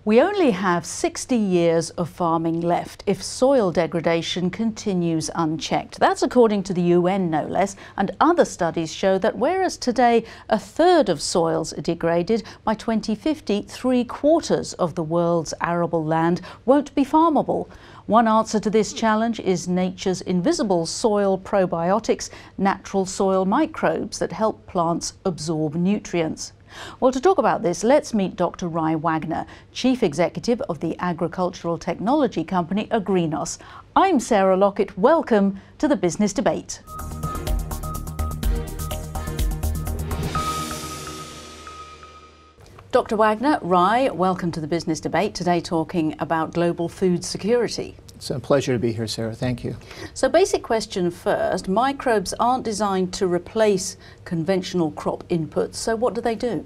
We only have 60 years of farming left if soil degradation continues unchecked. That's according to the UN, no less, and other studies show that whereas today a third of soils are degraded, by 2050 3/4 of the world's arable land won't be farmable. One answer to this challenge is nature's invisible soil probiotics, natural soil microbes that help plants absorb nutrients. Well, to talk about this, let's meet Dr. Ry Wagner, Chief Executive of the agricultural technology company Agrinos. I'm Sarah Lockett. Welcome to the Business Debate. Dr. Wagner, Ry, welcome to the Business Debate. Today talking about global food security. It's a pleasure to be here, Sarah. Thank you. So basic question first, microbes aren't designed to replace conventional crop inputs, so what do they do?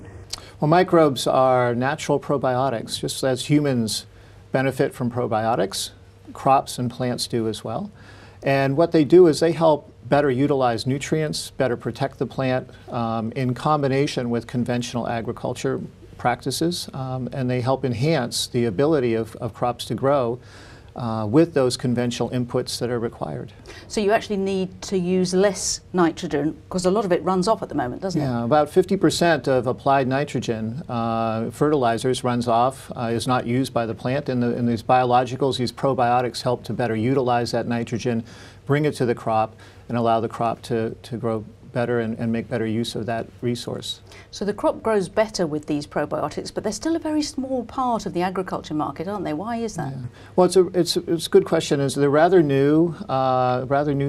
Well, microbes are natural probiotics. Just as humans benefit from probiotics, crops and plants do as well. And what they do is they help better utilize nutrients, better protect the plant in combination with conventional agriculture practices, and they help enhance the ability of crops to grow with those conventional inputs that are required. So you actually need to use less nitrogen because a lot of it runs off at the moment, doesn't it? Yeah, about 50% of applied nitrogen fertilizers runs off, is not used by the plant. In these biologicals, these probiotics help to better utilize that nitrogen, bring it to the crop, and allow the crop to grow better and make better use of that resource. So the crop grows better with these probiotics, but they're still a very small part of the agriculture market, aren't they? Why is that? Yeah. Well, it's a good question. They're rather new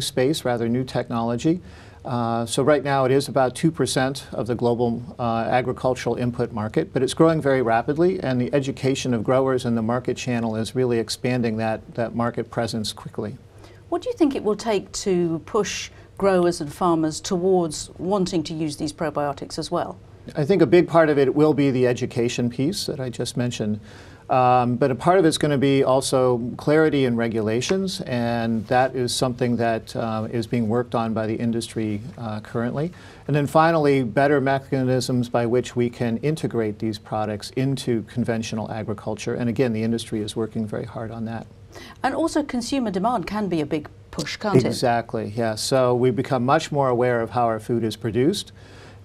space, rather new technology. So right now it is about 2% of the global agricultural input market, but it's growing very rapidly, and the education of growers and the market channel is really expanding that market presence quickly. What do you think it will take to push growers and farmers towards wanting to use these probiotics as well? I think a big part of it will be the education piece that I just mentioned. But a part of it's going to be also clarity and regulations, and that is something that is being worked on by the industry currently. And then finally, better mechanisms by which we can integrate these products into conventional agriculture. And again, the industry is working very hard on that. And also consumer demand can be a big push, can't it? Exactly, yeah. So we become much more aware of how our food is produced,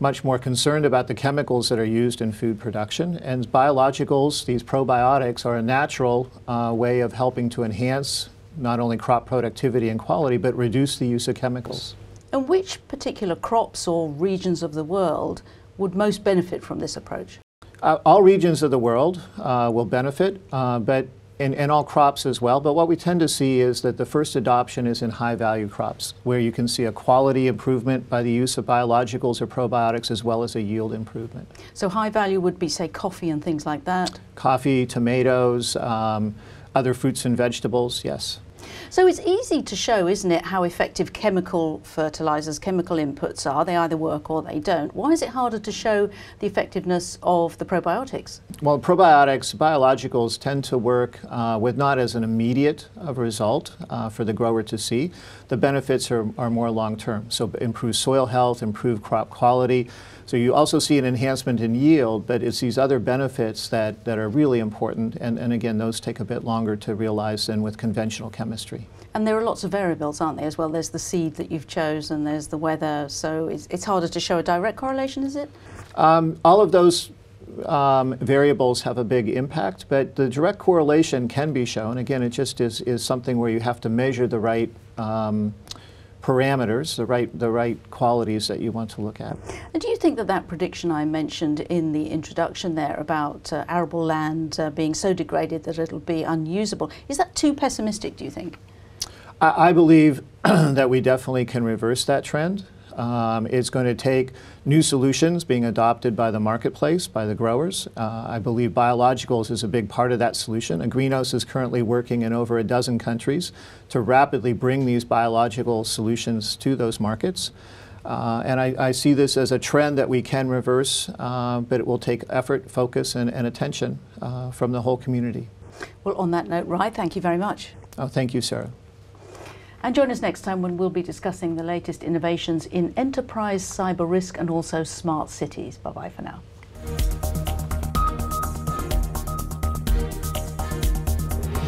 much more concerned about the chemicals that are used in food production. And biologicals, these probiotics, are a natural way of helping to enhance not only crop productivity and quality, but reduce the use of chemicals. And which particular crops or regions of the world would most benefit from this approach? All regions of the world will benefit, but and all crops as well, but what we tend to see is that the first adoption is in high-value crops, where you can see a quality improvement by the use of biologicals or probiotics, as well as a yield improvement. So high value would be, say, coffee and things like that? Coffee, tomatoes, other fruits and vegetables, yes. So it's easy to show, isn't it, how effective chemical fertilizers, chemical inputs are. They either work or they don't. Why is it harder to show the effectiveness of the probiotics? Well, probiotics, biologicals tend to work with not as an immediate result for the grower to see. The benefits are more long-term. So improve soil health, improve crop quality. So you also see an enhancement in yield, but it's these other benefits that are really important. And again, those take a bit longer to realize than with conventional chemistry. And there are lots of variables, aren't there, as well? There's the seed that you've chosen, there's the weather, so it's harder to show a direct correlation, is it? All of those variables have a big impact, but the direct correlation can be shown. Again, it just is something where you have to measure the right parameters, the right qualities that you want to look at. And do you think that prediction I mentioned in the introduction there about arable land being so degraded that it'll be unusable, is that too pessimistic, do you think? I believe that we definitely can reverse that trend. It's going to take new solutions being adopted by the marketplace, by the growers. I believe biologicals is a big part of that solution. Agrinos is currently working in over a dozen countries to rapidly bring these biological solutions to those markets. And I see this as a trend that we can reverse, but it will take effort, focus, and attention from the whole community. Well, on that note, Ry, thank you very much. Oh, thank you, Sarah. And join us next time when we'll be discussing the latest innovations in enterprise cyber risk and also smart cities. Bye-bye for now.